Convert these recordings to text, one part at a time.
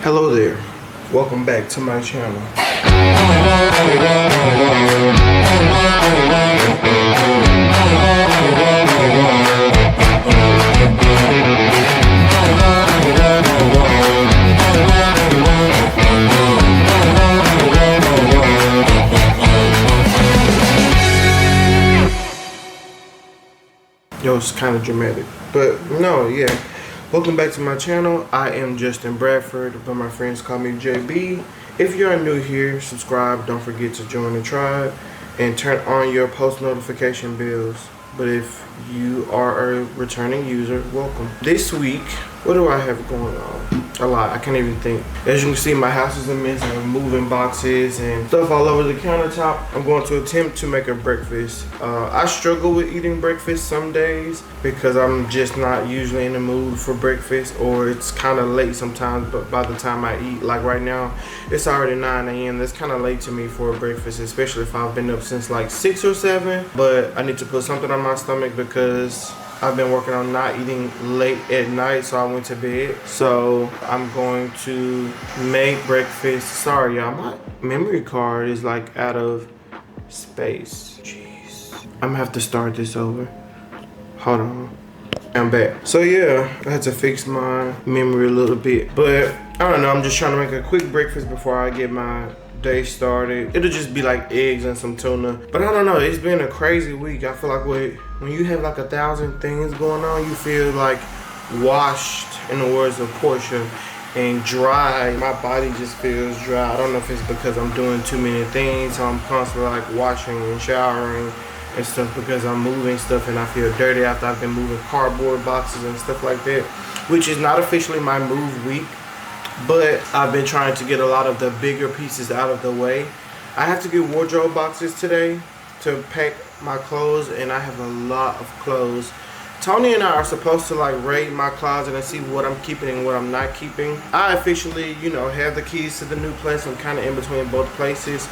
Hello there, welcome back to my channel. Yo, it's kind of dramatic, but no, yeah. Welcome back to my channel. I am Justin Bradford, but my friends call me JB. If you're new here, subscribe. Don't forget to join the tribe and turn on your post notification bells. But if you are a returning user, welcome. This week, what do I have going on? A lot. I can't even think. As you can see, my house is a mess. I'm moving boxes and stuff all over the countertop. I'm going to attempt to make a breakfast. I struggle with eating breakfast some days because I'm just not usually in the mood for breakfast, or it's kind of late sometimes. But by the time I eat, like right now, it's already 9 a.m. That's kind of late to me for a breakfast, especially if I've been up since like 6 or 7. But I need to put something on my stomach because I've been working on not eating late at night, so I went to bed. So I'm going to make breakfast. Sorry, y'all, my memory card is like out of space. Jeez. I'm gonna have to start this over. Hold on. I'm back. So yeah, I had to fix my memory a little bit. But I don't know, I'm just trying to make a quick breakfast before I get my day started. It'll just be like eggs and some tuna. But I don't know, it's been a crazy week. I feel like when you have like 1,000 things going on, you feel like washed, in the words of Portia, and dry. My body just feels dry. I don't know if it's because I'm doing too many things, so I'm constantly like washing and showering and stuff because I'm moving stuff and I feel dirty after I've been moving cardboard boxes and stuff like that, which is not officially my move week. But I've been trying to get a lot of the bigger pieces out of the way. I have to get wardrobe boxes today to pack my clothes, and I have a lot of clothes. Tony and I are supposed to like raid my closet and see what I'm keeping and what I'm not keeping. I officially, have the keys to the new place. I'm kind of in between both places.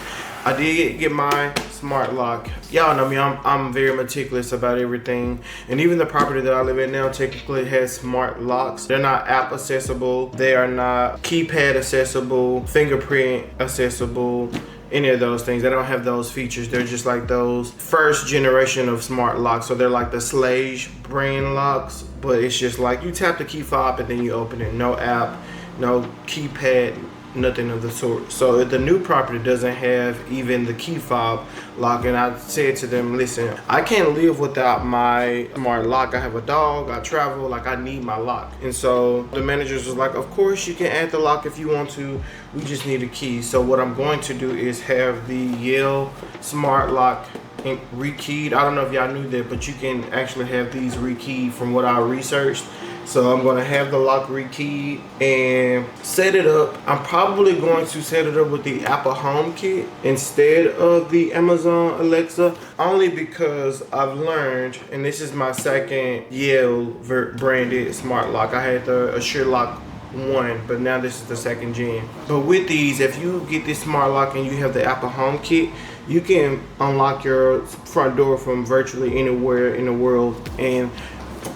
I did get my smart lock. Y'all know me, I'm very meticulous about everything. And even the property that I live in now technically has smart locks. They're not app accessible. They are not keypad accessible, fingerprint accessible, any of those things. They don't have those features. They're just like those first generation of smart locks. So they're like the Slage brand locks, but it's just like you tap the key fob and then you open it. No app, no keypad, nothing of the sort. So the new property doesn't have even the key fob lock, and I said to them, listen, I can't live without my smart lock. I have a dog, I travel, like I need my lock. And so the managers was like, of course you can add the lock if you want to, we just need a key. So what I'm going to do is have the Yale smart lock rekeyed. I don't know if y'all knew that, but you can actually have these rekeyed from what I researched. So I'm going to have the lock rekeyed and set it up. I'm probably going to set it up with the Apple Home Kit instead of the Amazon Alexa, only because I've learned, and this is my second Yale branded smart lock. I had the Assure Lock 1, but now this is the 2nd gen. But with these, if you get this smart lock and you have the Apple Home Kit, you can unlock your front door from virtually anywhere in the world. And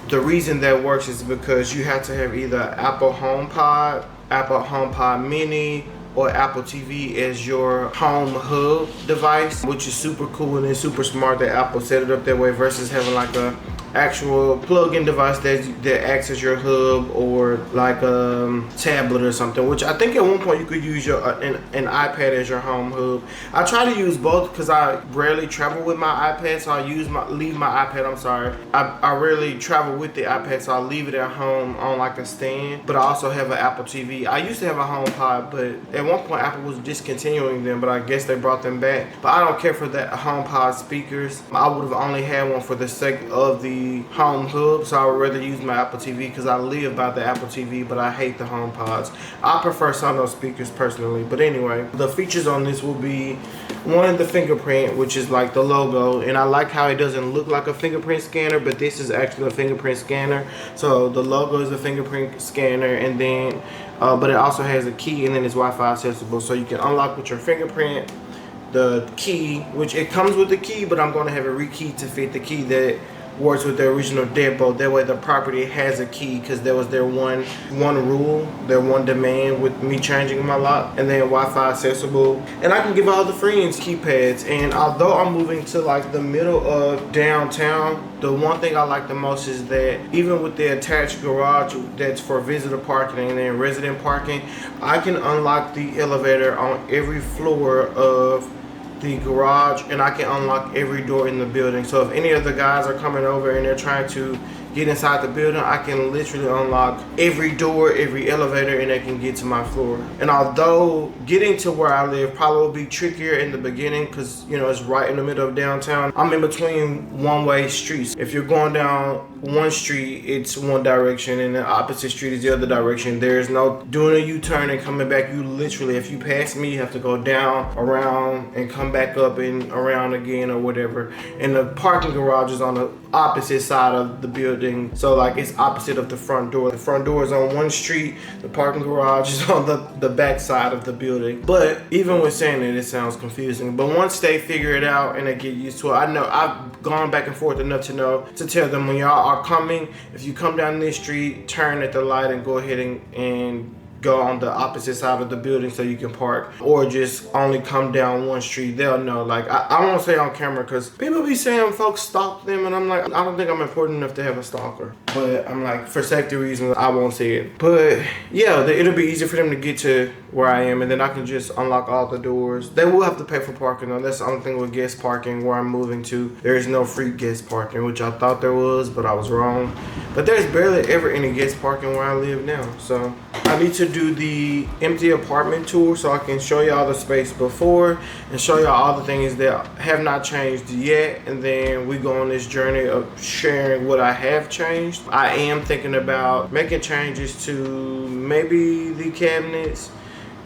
the reason that works is because you have to have either Apple HomePod, Apple HomePod Mini, or Apple TV as your home hub device, which is super cool and it's super smart that Apple set it up that way versus having like a actual plug-in device that acts as your hub, or like a tablet or something, which I think at one point you could use your an iPad as your home hub. I try to use both because I rarely travel with my iPad, so I leave my iPad, I'm sorry. I rarely travel with the iPad, so I leave it at home on like a stand, but I also have an Apple TV. I used to have a HomePod, but at one point Apple was discontinuing them, but I guess they brought them back. But I don't care for that HomePod speakers. I would have only had one for the sake of the home hub, so I would rather use my Apple TV because I live by the Apple TV, but I hate the HomePods. I prefer Sonos speakers personally. But anyway, the features on this will be one, the fingerprint, which is like the logo, and I like how it doesn't look like a fingerprint scanner, but this is actually a fingerprint scanner. So the logo is a fingerprint scanner, and then but it also has a key, and then it's Wi-Fi accessible, so you can unlock with your fingerprint. The key, which it comes with the key, but I'm going to have it rekeyed to fit the key that works with the original deadbolt. That way the property has a key, because there was their one rule, their one demand with me changing my lock. And then Wi-Fi accessible, and I can give all the friends keypads. And although I'm moving to like the middle of downtown, the one thing I like the most is that even with the attached garage that's for visitor parking and then resident parking, I can unlock the elevator on every floor of the garage, and I can unlock every door in the building. So if any of the guys are coming over and they're trying to get inside the building, I can literally unlock every door, every elevator, and they can get to my floor. And although getting to where I live probably will be trickier in the beginning, because you know it's right in the middle of downtown, I'm in between one-way streets. If you're going down one street, it's one direction, and the opposite street is the other direction. There's no doing a U-turn and coming back. You literally, if you pass me, you have to go down, around, and come back up and around again or whatever. And the parking garage is on the opposite side of the building, so like it's opposite of the front door. The front door is on one street, the parking garage is on the back side of the building. But even with saying it sounds confusing, but once they figure it out and they get used to it, I know I've gone back and forth enough to know to tell them, when y'all are coming, if you come down this street, turn at the light and go ahead and go on the opposite side of the building so you can park, or just only come down one street. They'll know. Like I won't say on camera, because people be saying folks stalk them, and I'm like, I don't think I'm important enough to have a stalker. But I'm like, for safety reasons, I won't say it. But yeah, it'll be easier for them to get to where I am, and then I can just unlock all the doors. They will have to pay for parking though. That's the only thing with guest parking where I'm moving to. There is no free guest parking, which I thought there was, but I was wrong. But there's barely ever any guest parking where I live now. So I need to do the empty apartment tour so I can show y'all the space before and show y'all all the things that have not changed yet, and then we go on this journey of sharing what I have changed. I am thinking about making changes to maybe the cabinets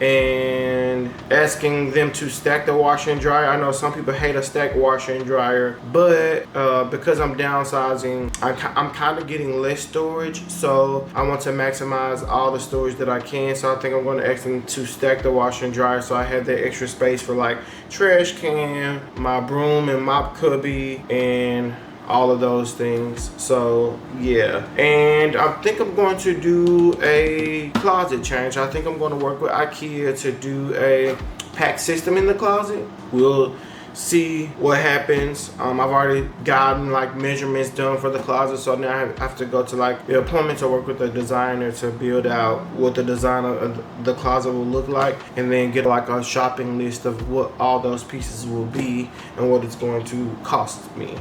and asking them to stack the washer and dryer. I know some people hate a stacked washer and dryer, but because I'm downsizing, I'm kind of getting less storage, so I want to maximize all the storage that I can. So I think I'm going to ask them to stack the washer and dryer so I have that extra space for like trash can, my broom and mop cubby, and all of those things. So yeah, and I think I'm going to do a closet change. I think I'm going to work with IKEA to do a pack system in the closet. We'll see what happens. I've already gotten like measurements done for the closet, so now I have to go to like the appointment to work with the designer to build out what the design of the closet will look like, and then get like a shopping list of what all those pieces will be and what it's going to cost me.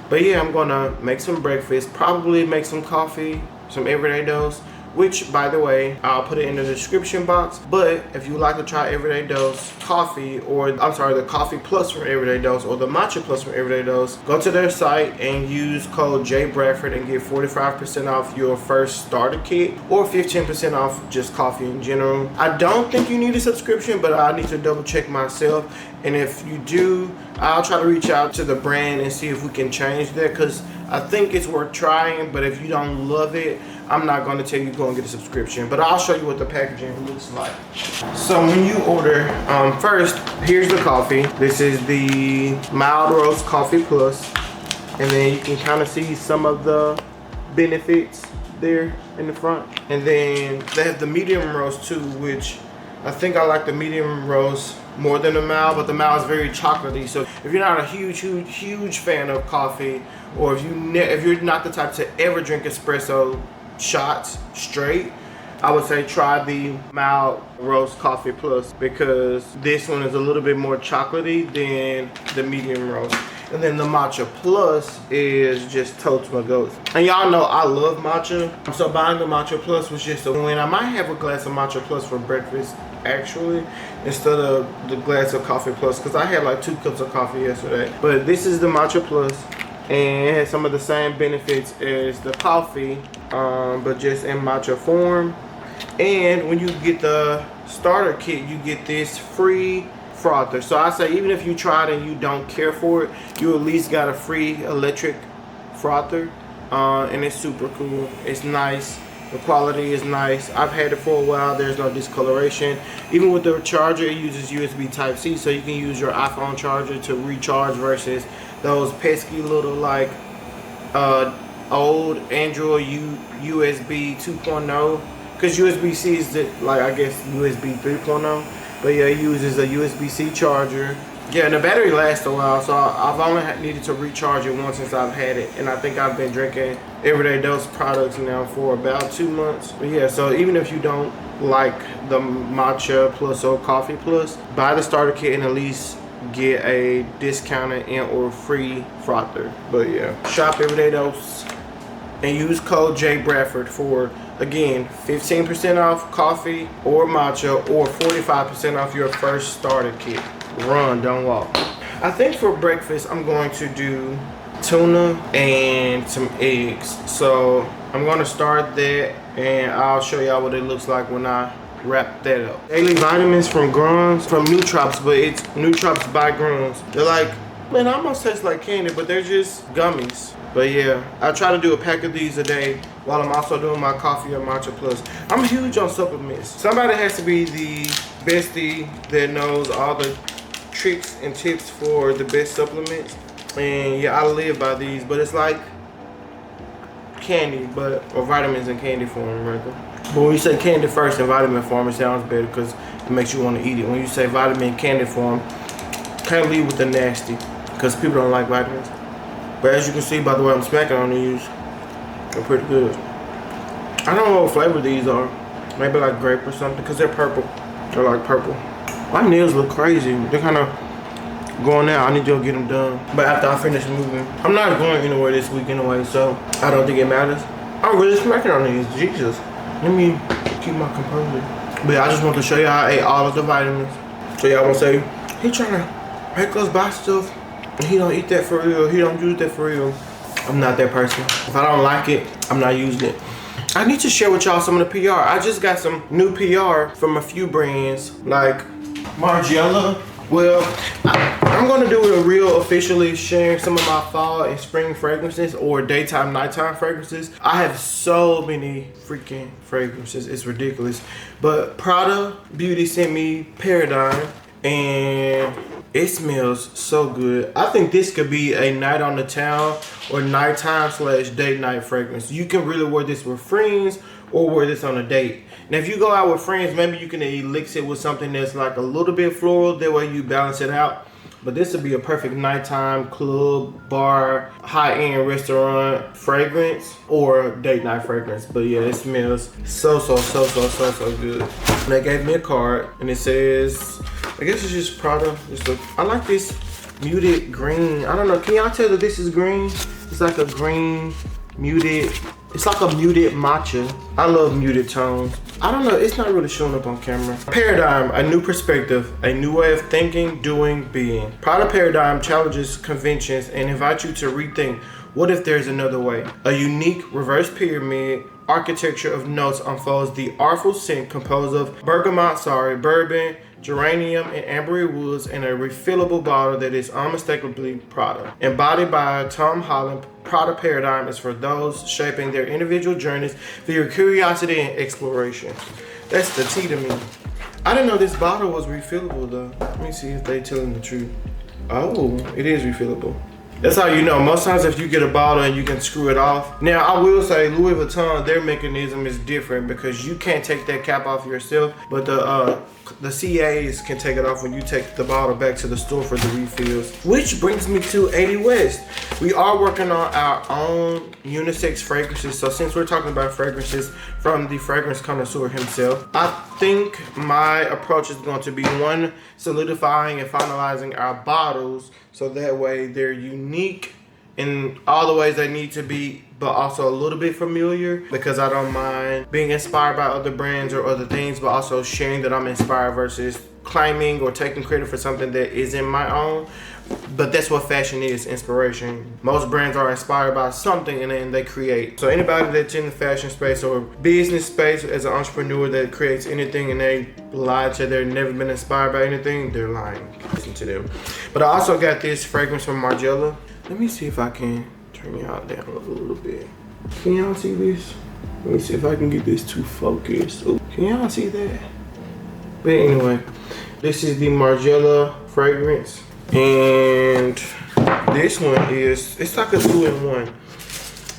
But yeah, I'm gonna make some breakfast, probably make some coffee, some everyday dose, which by the way, I'll put it in the description box. But if you like to try everyday dose coffee, or I'm sorry, the coffee plus from everyday dose or the matcha plus from everyday dose, go to their site and use code JBradford and get 45% off your first starter kit, or 15% off just coffee in general. I don't think you need a subscription, but I need to double check myself. And if you do, I'll try to reach out to the brand and see if we can change that, because I think it's worth trying. But if you don't love it, I'm not going to tell you go and get a subscription, but I'll show you what the packaging looks like. So when you order, first, here's the coffee. This is the mild roast coffee plus, and then you can kind of see some of the benefits there in the front. And then they have the medium roast too, which I think I like the medium roast more than the mild, but the mild is very chocolatey. So if you're not a huge fan of coffee, or if you're not the type to ever drink espresso shots straight, I would say try the mild roast coffee plus, because this one is a little bit more chocolatey than the medium roast. And then the matcha plus is just totes my goats. And y'all know I love matcha, so buying the matcha plus was just a win. I might have a glass of matcha plus for breakfast actually, instead of the glass of coffee plus, because I had like 2 cups of coffee yesterday. But this is the matcha plus, and it has some of the same benefits as the coffee, but just in matcha form. And when you get the starter kit, you get this free frother. So I say, even if you tried and you don't care for it, you at least got a free electric frother, and it's super cool. It's nice. The quality is nice. I've had it for a while. There's no discoloration. Even with the charger, it uses USB Type-C, so you can use your iPhone charger to recharge versus those pesky little like old Android USB 2.0, because USB-C is like, I guess USB 3.0, but yeah, it uses a USB-C charger. Yeah, and the battery lasts a while, so I've only needed to recharge it once since I've had it, and I think I've been drinking Everyday Dose products now for about 2 months. But yeah, so even if you don't like the matcha plus or coffee plus, buy the starter kit and at least get a discounted and or free frother. But yeah, shop Everyday Dose and use code J Bradford for, again, 15% off coffee or matcha, or 45% off your first starter kit. Run, don't walk. I think for breakfast I'm going to do tuna and some eggs. So I'm going to start that and I'll show y'all what it looks like when I wrap that up. Daily vitamins from Grunz, from Nootrops, but it's Nootrops by Grunz. They're like, man, it almost tastes like candy, but they're just gummies. But yeah, I try to do a pack of these a day while I'm also doing my coffee or matcha plus. I'm huge on supplements. Somebody has to be the bestie that knows all the tricks and tips for the best supplements. And yeah, I live by these, but it's like candy, or vitamins in candy form, right? But when you say candy first in vitamin form, it sounds better because it makes you want to eat it. When you say vitamin in candy form, can't leave with the nasty, because people don't like vitamins. But as you can see by the way I'm smacking on these, they're pretty good. I don't know what flavor these are. Maybe like grape or something, because they're purple. They're like purple. My nails look crazy. They're kind of going out. I need to go get them done. But after I finish moving, I'm not going anywhere this week anyway, so I don't think it matters. I'm really smacking on these. Jesus. Let me keep my composure. But yeah, I just want to show you how I ate all of the vitamins. So y'all gonna say, he trying to make us buy stuff and he don't eat that for real. He don't use that for real. I'm not that person. If I don't like it, I'm not using it. I need to share with y'all some of the PR. I just got some new PR from a few brands like Margiela. Well, I'm gonna do it real officially, sharing some of my fall and spring fragrances, or daytime, nighttime fragrances. I have so many freaking fragrances, it's ridiculous. But Prada Beauty sent me Paradigm, and it smells so good. I think this could be a night on the town or nighttime / date night fragrance. You can really wear this with friends or wear this on a date. Now if you go out with friends, maybe you can elix it with something that's like a little bit floral, that way you balance it out. But this would be a perfect nighttime, club, bar, high-end restaurant fragrance, or date night fragrance. But yeah, it smells so good. And they gave me a card and it says, I guess it's just Prada. I like this muted green. I don't know, can y'all tell that this is green? It's like a green muted, it's like a muted matcha. I love muted tones. I don't know, it's not really showing up on camera. Paradigm, a new perspective, a new way of thinking, doing, being. Prada Paradigm challenges conventions and invites you to rethink, what if there's another way? A unique reverse pyramid architecture of notes unfolds the artful scent composed of bourbon, geranium, and ambery woods in a refillable bottle that is unmistakably Prada. Embodied by Tom Holland, Prada Paradigm is for those shaping their individual journeys via curiosity and exploration. That's the tea to me. I didn't know this bottle was refillable though. Let me see if they're telling the truth. Oh, it is refillable. That's how you know. Most times if you get a bottle and you can screw it off. Now I will say Louis Vuitton, their mechanism is different because you can't take that cap off yourself, but the CAs can take it off when you take the bottle back to the store for the refills. Which brings me to 80 West. We are working on our own unisex fragrances. So since we're talking about fragrances from the fragrance connoisseur himself, I think my approach is going to be one, solidifying and finalizing our bottles so that way they're unique in all the ways they need to be, but also a little bit familiar, because I don't mind being inspired by other brands or other things, but also sharing that I'm inspired versus claiming or taking credit for something that isn't my own. But that's what fashion is, inspiration. Most brands are inspired by something and then they create. So anybody that's in the fashion space or business space as an entrepreneur that creates anything and they lie to they've never been inspired by anything, they're lying. Listen to them. But I also got this fragrance from Margiela. Let me see if I can turn y'all down a little bit. Can y'all see this? Let me see if I can get this to focus. Ooh, can y'all see that? But anyway, this is the Margiela fragrance. And this one is, it's like a 2-in-1.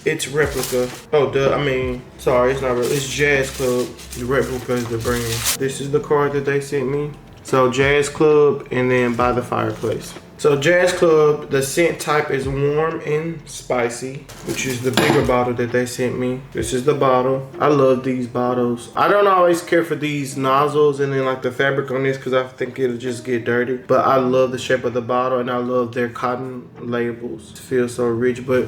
It's Replica. Oh, duh. I mean, sorry, it's not real. It's Jazz Club. The Replica is the brand. This is the card that they sent me. So Jazz Club and then By the Fireplace. So Jazz Club, the scent type is warm and spicy, which is the bigger bottle that they sent me. This is the bottle. I love these bottles. I don't always care for these nozzles and then like the fabric on this because I think it'll just get dirty. But I love the shape of the bottle and I love their cotton labels. It feels so rich, but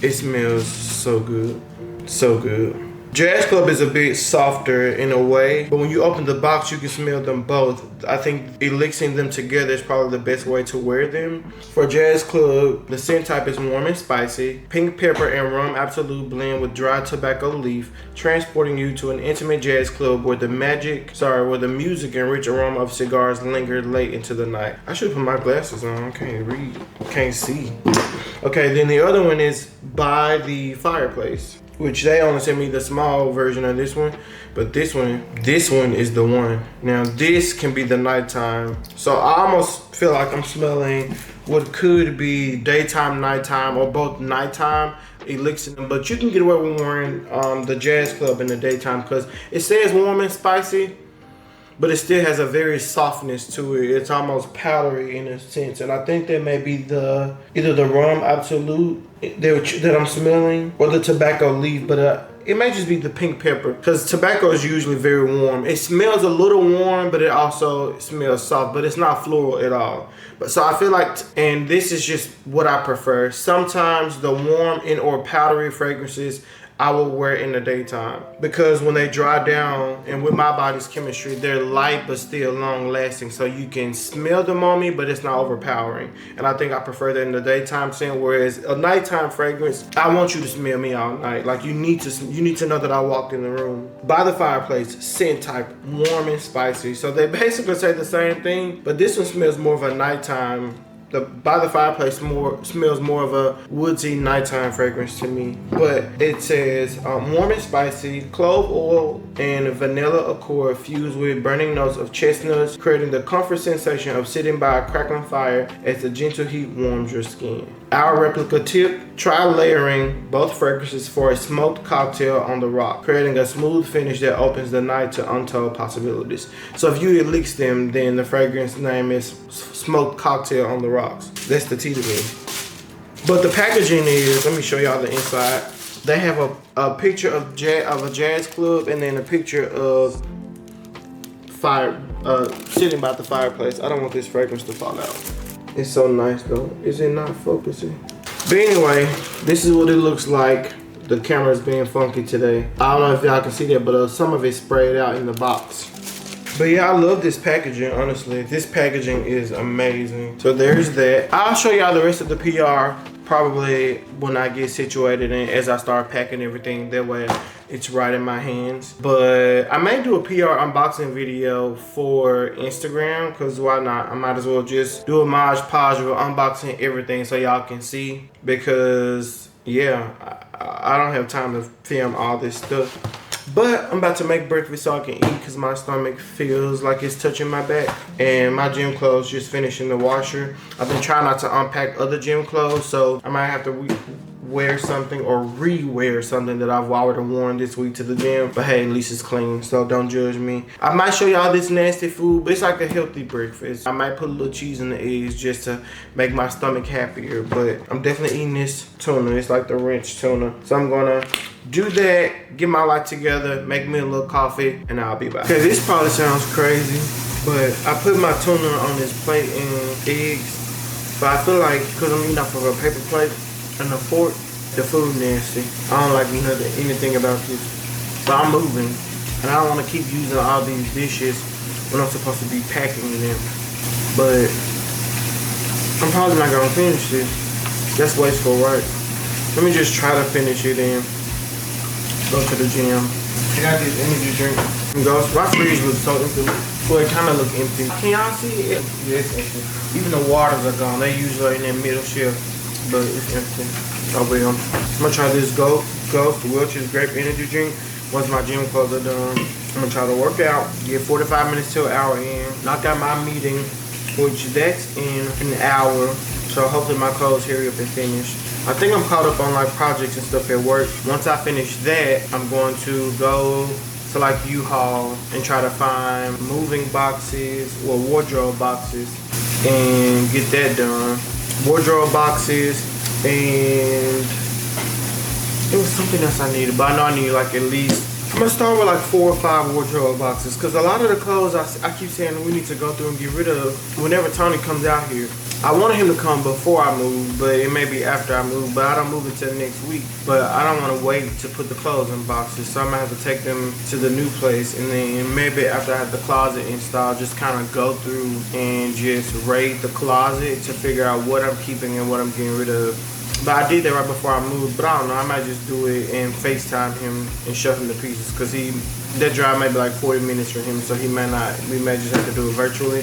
it smells so good. So good. Jazz Club is a bit softer in a way, but when you open the box, you can smell them both. I think elixing them together is probably the best way to wear them. For Jazz Club, the scent type is warm and spicy. Pink pepper and rum absolute blend with dry tobacco leaf, transporting you to an intimate jazz club where the music and rich aroma of cigars linger late into the night. I should put my glasses on. I can't read. Can't see. Okay, then the other one is By the Fireplace, which they only sent me the small version of this one, but this one is the one. Now this can be the nighttime. So I almost feel like I'm smelling what could be daytime, nighttime, or both nighttime elixir, but you can get away with wearing the Jazz Club in the daytime because it says warm and spicy, but it still has a very softness to it. It's almost powdery in a sense. And I think that may be either the rum absolute that I'm smelling or the tobacco leaf, but it may just be the pink pepper because tobacco is usually very warm. It smells a little warm, but it also smells soft, but it's not floral at all. But so I feel like, and this is just what I prefer. Sometimes the warm and or powdery fragrances I will wear in the daytime because when they dry down and with my body's chemistry, they're light but still long lasting. So you can smell them on me, but it's not overpowering. And I think I prefer that in the daytime scent. Whereas a nighttime fragrance, I want you to smell me all night. Like you need to know that I walked in the room. By the Fireplace, scent type, warm and spicy. So they basically say the same thing, but this one smells more of a nighttime. The By the Fireplace smells more of a woodsy nighttime fragrance to me. But it says warm and spicy, clove oil and vanilla accord fused with burning notes of chestnuts, creating the comfort sensation of sitting by a crackling fire as the gentle heat warms your skin. Our Replica tip, try layering both fragrances for a smoked cocktail on the rock, creating a smooth finish that opens the night to untold possibilities. So if you elix them, then the fragrance name is Smoked Cocktail on the Rocks. That's the tea to me. But the packaging is, let me show y'all the inside. They have a picture of a jazz club and then a picture of sitting by the fireplace. I don't want this fragrance to fall out. It's so nice though. Is it not focusing? But anyway, this is what it looks like. The camera's being funky today. I don't know if y'all can see that, but some of it's sprayed out in the box. But yeah, I love this packaging, honestly. This packaging is amazing. So there's that. I'll show y'all the rest of the PR probably when I get situated and as I start packing everything. That way it's right in my hands. But I may do a PR unboxing video for Instagram because why not? I might as well just do a Mod Podge of unboxing everything so y'all can see. Because yeah, I don't have time to film all this stuff. But I'm about to make breakfast so I can eat because my stomach feels like it's touching my back. And my gym clothes just finished in the washer. I've been trying not to unpack other gym clothes, so I might have to wear something or re-wear something that I've already worn this week to the gym. But hey, at least it's clean, so don't judge me. I might show y'all this nasty food, but it's like a healthy breakfast. I might put a little cheese in the eggs just to make my stomach happier. But I'm definitely eating this tuna. It's like the ranch tuna. So I'm gonna do that, get my life together, make me a little coffee, and I'll be back. Okay, this probably sounds crazy, but I put my tuna on this plate and eggs. But I feel like, because I'm eating off of a paper plate and a fork, the food nasty. I don't like anything about this. So I'm moving, and I don't want to keep using all these dishes when I'm supposed to be packing them. But I'm probably not gonna finish this. That's wasteful, right? Let me just try to finish it and go to the gym. I got this energy drink. My fridge looks so empty. Well, it kind of look empty. Can y'all see it? Yeah, it's empty. Even the waters are gone. They usually are in that middle shelf, but it's empty. Oh well. I'm gonna try this Ghost Welch's Grape Energy Drink. Once my gym clothes are done, I'm gonna try to work out. Get 45 minutes to an hour in. Knock out my meeting, which that's in an hour. So hopefully my clothes hurry up and finish. I think I'm caught up on like projects and stuff at work. Once I finish that, I'm going to go to like U-Haul and try to find moving boxes or wardrobe boxes and get that done. Wardrobe boxes, and it was something else I needed, but I know I need like at least, I'm gonna start with like 4 or 5 wardrobe boxes, because a lot of the clothes I keep saying we need to go through and get rid of whenever Tony comes out here. I wanted him to come before I move, but it may be after I move, but I don't move until next week. But I don't want to wait to put the clothes in boxes, so I'm gonna have to take them to the new place, and then maybe after I have the closet installed, just kind of go through and just raid the closet to figure out what I'm keeping and what I'm getting rid of. But I did that right before I moved, but I don't know, I might just do it and FaceTime him and show him the pieces, because that drive may be like 40 minutes for him, so we may just have to do it virtually.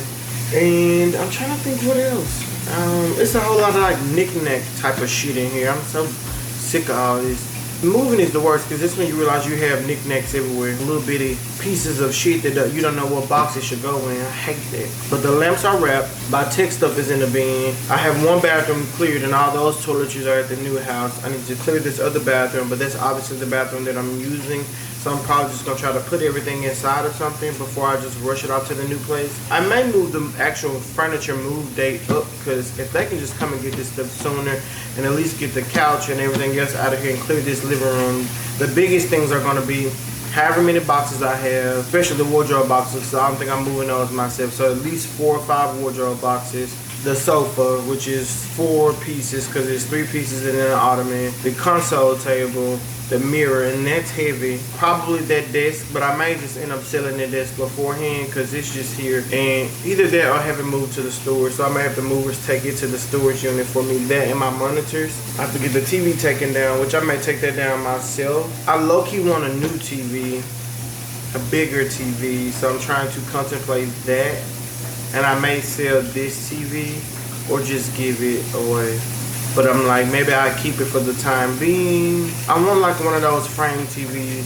And I'm trying to think what else. It's a whole lot of like knick-knack type of shit in here. I'm so sick of all this. Moving is the worst, because this when you realize you have knickknacks everywhere. Little bitty pieces of shit that you don't know what box it should go in. I hate that. But the lamps are wrapped. My tech stuff is in the bin. I have one bathroom cleared, and all those toiletries are at the new house. I need to clear this other bathroom, but that's obviously the bathroom that I'm using. So I'm probably just gonna try to put everything inside of something before I just rush it out to the new place. I may move the actual furniture move date up, because if they can just come and get this stuff sooner and at least get the couch and everything else out of here and clear this living room. The biggest things are gonna be however many boxes I have, especially the wardrobe boxes, so I don't think I'm moving those myself. So at least 4 or 5 wardrobe boxes. The sofa, which is 4 pieces, because there's 3 pieces in an ottoman. The console table, the mirror, and that's heavy. Probably that desk, but I may just end up selling that desk beforehand, because it's just here. And either that or have it moved to the storage, so I may have the movers take it to the storage unit for me. That and my monitors. I have to get the TV taken down, which I may take that down myself. I low-key want a new TV, a bigger TV, so I'm trying to contemplate that. And I may sell this TV or just give it away. But I'm like, maybe I keep it for the time being. I want like one of those frame TVs,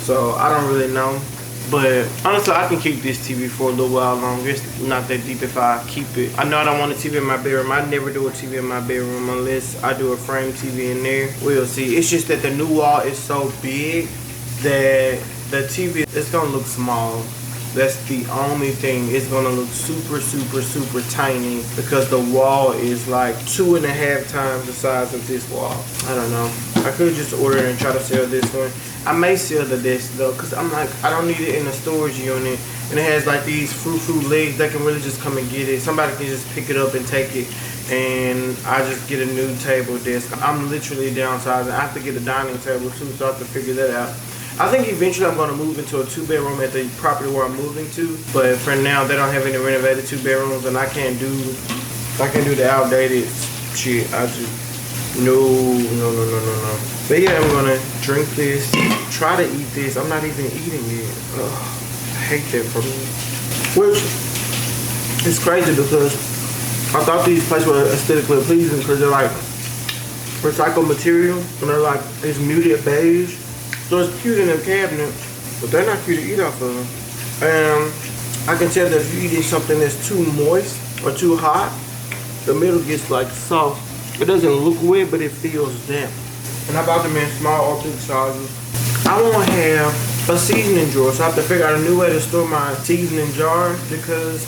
so I don't really know. But honestly, I can keep this TV for a little while longer. It's not that deep if I keep it. I know I don't want a TV in my bedroom. I never do a TV in my bedroom unless I do a frame TV in there. We'll see. It's just that the new wall is so big that the TV is gonna look small. That's the only thing. It's gonna look super, super, super tiny, because the wall is like 2.5 times the size of this wall. I don't know. I could just order it and try to sell this one. I may sell the desk though, because I'm like, I don't need it in a storage unit. And it has like these frou-frou legs. They can really just come and get it. Somebody can just pick it up and take it. And I just get a new table desk. I'm literally downsizing. I have to get a dining table too, so I have to figure that out. I think eventually I'm going to move into a 2-bedroom at the property where I'm moving to. But for now, they don't have any renovated 2 bedrooms, and I can't do the outdated shit. I just, no. But yeah, I'm going to drink this, try to eat this. I'm not even eating it. Ugh, I hate that for me. Which is crazy, because I thought these places were aesthetically pleasing, because they're like recycled material, and they're like, it's muted beige. So it's cute in the cabinet, but they're not cute to eat off of. And I can tell that if you're eating something that's too moist or too hot, the middle gets like soft. It doesn't look wet, but it feels damp. And I bought them in small or big sizes. I won't have a seasoning drawer, so I have to figure out a new way to store my seasoning jars, because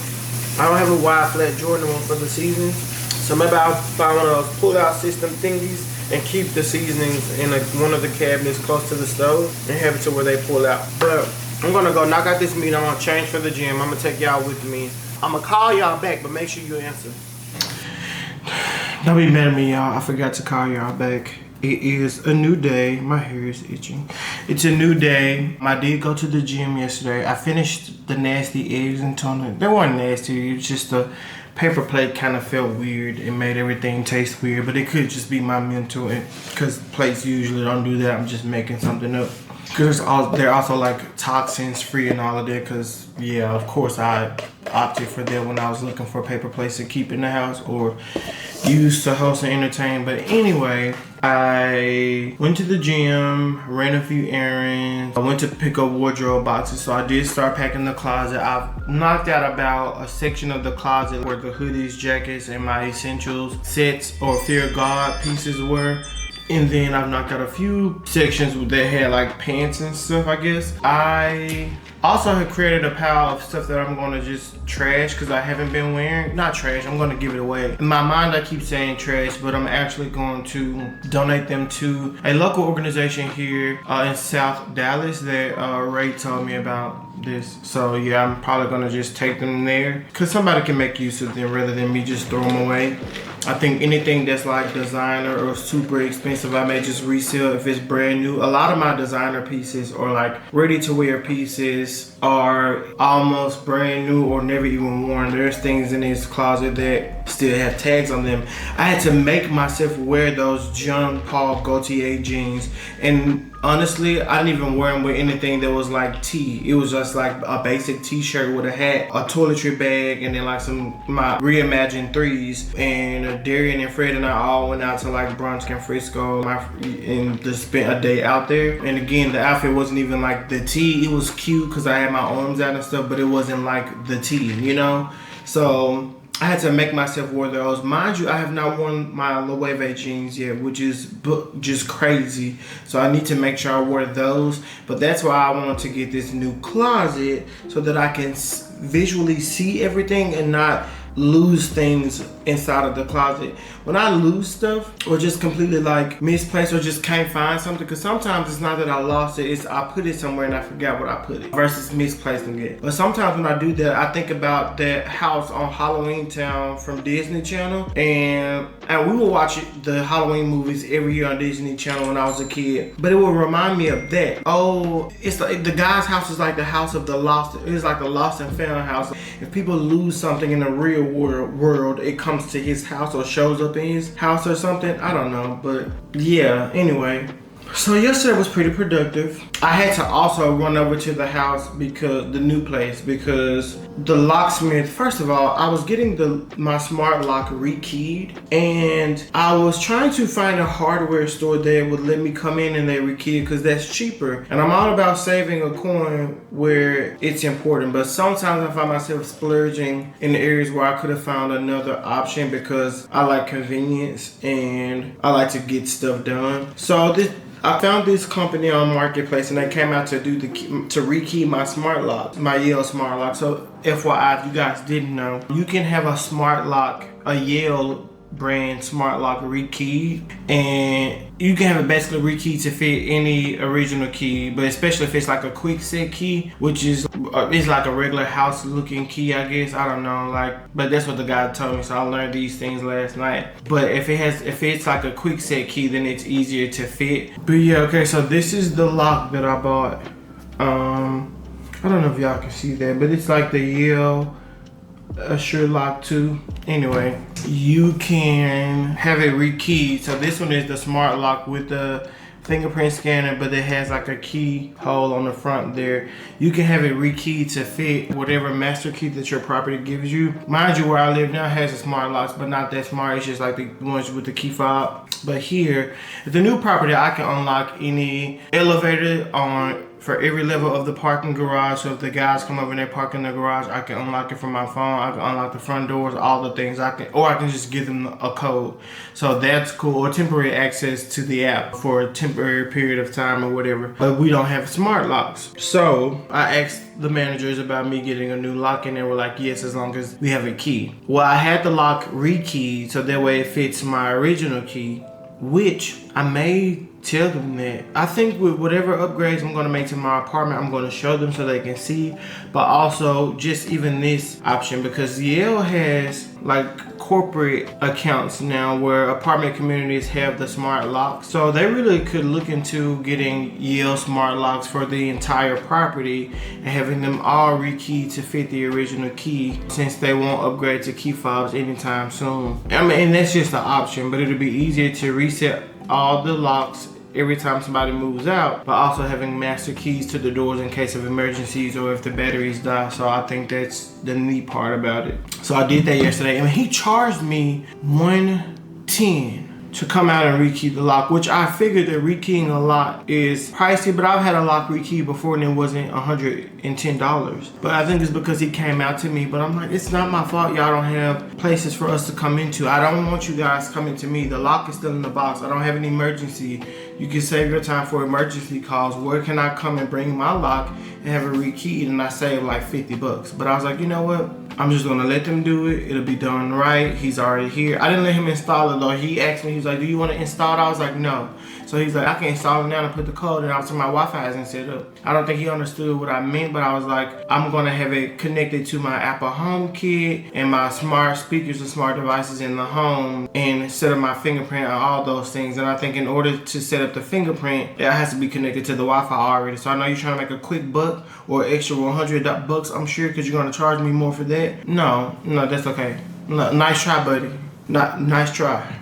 I don't have a wide flat drawer no more for the seasonings. So maybe I'll find one of those pull-out system thingies and keep the seasonings in one of the cabinets close to the stove and have it to where they pull out. But I'm gonna go knock out this meat. I'm gonna change for the gym. I'm gonna take y'all with me. I'm gonna call y'all back, but make sure you answer. Don't be mad at me, y'all. I forgot to call y'all back. It is a new day. My hair is itching. It's a new day. I did go to the gym yesterday. I finished the nasty eggs and tuna. They weren't nasty. It was just the paper plate kind of felt weird. It made everything taste weird, but it could just be my mental, because plates usually don't do that. I'm just making something up. Because they're also like toxins free and all of that, because yeah, of course I opted for that when I was looking for a paper place to keep in the house or use to host and entertain. But anyway, I went to the gym, ran a few errands. I went to pick up wardrobe boxes, so I did start packing the closet. I've knocked out about a section of the closet where the hoodies, jackets, and my essentials sets or Fear God pieces were. And then I've knocked out a few sections that had like pants and stuff, I guess. I also have created a pile of stuff that I'm gonna just trash because I haven't been wearing. Not trash, I'm gonna give it away. In my mind, I keep saying trash, but I'm actually going to donate them to a local organization here in South Dallas that Ray told me about this. So yeah, I'm probably gonna just take them there because somebody can make use of them rather than me just throw them away. I think anything that's like designer or super expensive, I may just resell if it's brand new. A lot of my designer pieces or like ready to wear pieces are almost brand new or never even worn. There's things in this closet that still have tags on them. I had to make myself wear those Jean Paul Gaultier jeans, and honestly, I didn't even wear them with anything that was like tee. It was just like a basic t-shirt with a hat, a toiletry bag, and then like my reimagined threes. And Darian and Fred and I all went out to like brunch in Frisco and just spent a day out there. And again, the outfit wasn't even like the tee. It was cute because I had my arms out and stuff, but it wasn't like the tee, you know? So I had to make myself wear those. Mind you, I have not worn my Loewe jeans yet, which is just crazy. So I need to make sure I wear those. But that's why I want to get this new closet so that I can visually see everything and not lose things inside of the closet. When I lose stuff or just completely like misplaced or just can't find something, because sometimes it's not that I lost it, it's I put it somewhere and I forgot what I put it versus misplacing it. But sometimes when I do that, I think about that house on Halloween Town from Disney Channel, and we would watch the Halloween movies every year on Disney Channel when I was a kid. But it would remind me of that. Oh, it's like the guy's house is like the house of the lost. It's like the lost and found house. If people lose something in the real world, it comes to his house or shows up in his house or something. I don't know, but yeah, anyway. So yesterday was pretty productive. I had to also run over to the house because the new place, because the locksmith, first of all, I was getting my smart lock rekeyed, and I was trying to find a hardware store that would let me come in and they rekey it because that's cheaper. And I'm all about saving a coin where it's important, but sometimes I find myself splurging in the areas where I could have found another option because I like convenience and I like to get stuff done. So I found this company on Marketplace and they came out to rekey my smart lock, my Yale smart lock. So FYI, if you guys didn't know, you can have a smart lock, a Yale brand smart lock rekeyed, and you can have it basically rekeyed to fit any original key, but especially if it's like a quick set key, which is it's like a regular house looking key, I guess. I don't know, but that's what the guy told me, so I learned these things last night. But if it's like a quick set key, then it's easier to fit. But yeah, okay, so this is the lock that I bought. I don't know if y'all can see that, but it's like the Yale Assure Lock 2. Anyway, you can have it rekeyed. So this one is the smart lock with the fingerprint scanner, but it has like a key hole on the front there. You can have it rekeyed to fit whatever master key that your property gives you. Mind you, where I live now has the smart locks, but not that smart. It's just like the ones with the key fob. But here, at the new property, I can unlock any elevator for every level of the parking garage. So if the guys come over and they park in the garage, I can unlock it from my phone. I can unlock the front doors, all the things or I can just give them a code. So that's cool. Or temporary access to the app for a temporary period of time or whatever. But we don't have smart locks. So I asked the managers about me getting a new lock, and they were like, yes, as long as we have a key. Well, I had the lock rekeyed so that way it fits my original key, which I may tell them that I think with whatever upgrades I'm going to make to my apartment, I'm going to show them so they can see. But also just even this option, because Yale has like corporate accounts now where apartment communities have the smart locks. So they really could look into getting Yale smart locks for the entire property and having them all rekeyed to fit the original key, since they won't upgrade to key fobs anytime soon. I mean, and that's just an option, but it'll be easier to reset all the locks every time somebody moves out, but also having master keys to the doors in case of emergencies or if the batteries die. So I think that's the neat part about it. So I did that yesterday, and he charged me $110 to come out and rekey the lock, which I figured that rekeying a lock is pricey, but I've had a lock rekey before and it wasn't $110. But I think it's because he came out to me, but I'm like, it's not my fault y'all don't have places for us to come into. I don't want you guys coming to me. The lock is still in the box. I don't have an emergency. You can save your time for emergency calls. Where can I come and bring my lock and have it rekeyed, and I save like 50 bucks. But I was like, you know what? I'm just gonna let them do it. It'll be done right. He's already here. I didn't let him install it though. He asked me, he's like, do you want to install it? I was like, no. So he's like, I can install it now and put the code in. Obviously my Wi-Fi isn't set up. I don't think he understood what I meant, but I was like, I'm gonna have it connected to my Apple Home Kit and my smart speakers and smart devices in the home, and set up my fingerprint and all those things. And I think in order to set up the fingerprint, it has to be connected to the Wi-Fi already. So I know you're trying to make a quick buck or extra $100, I'm sure, because you're gonna charge me more for that. No, that's okay. No, nice try, buddy. Nice try.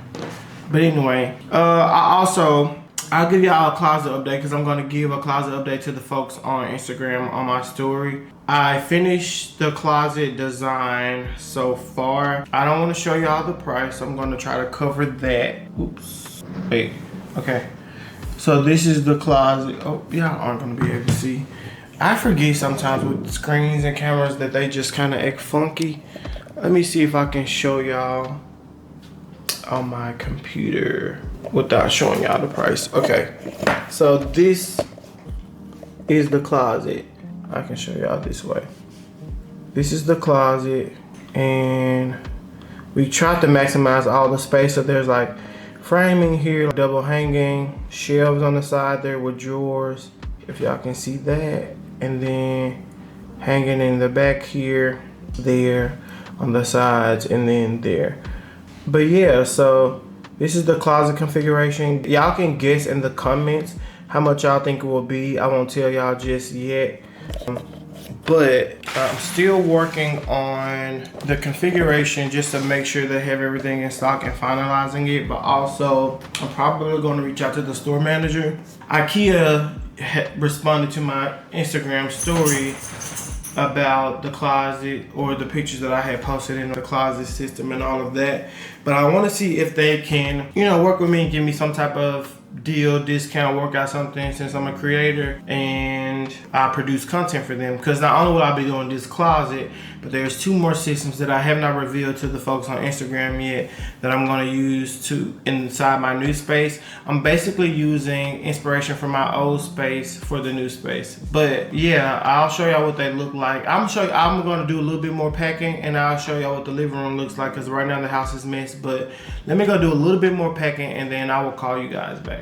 But anyway, I'll give y'all a closet update, because I'm going to give a closet update to the folks on Instagram on my story. I finished the closet design so far. I don't want to show y'all the price. I'm going to try to cover that. Oops. Wait. Okay. So this is the closet. Oh, y'all aren't going to be able to see. I forget sometimes with screens and cameras that they just kind of act funky. Let me see if I can show y'all on my computer without showing y'all the price. Okay, so this is the closet. I can show y'all this way. This is the closet, and we tried to maximize all the space. So there's like framing here, double hanging, shelves on the side there with drawers, if y'all can see that, and then hanging in the back here, there, on the sides, and then there. But yeah, so this is the closet configuration. Y'all can guess in the comments how much y'all think it will be. I won't tell y'all just yet. But I'm still working on the configuration just to make sure they have everything in stock and finalizing it. But also, I'm probably going to reach out to the store manager. IKEA responded to my Instagram story about the closet, or the pictures that I had posted in the closet system and all of that. But I want to see if they can, work with me and give me some type of deal, discount, work out something, since I'm a creator and I produce content for them. Because not only will I be doing this closet, but there's 2 more systems that I have not revealed to the folks on Instagram yet that I'm going to use to inside my new space. I'm basically using inspiration from my old space for the new space. But yeah, I'll show y'all what they look like. I'm going to do a little bit more packing, and I'll show y'all what the living room looks like, because right now the house is messed. But let me go do a little bit more packing, and then I will call you guys back.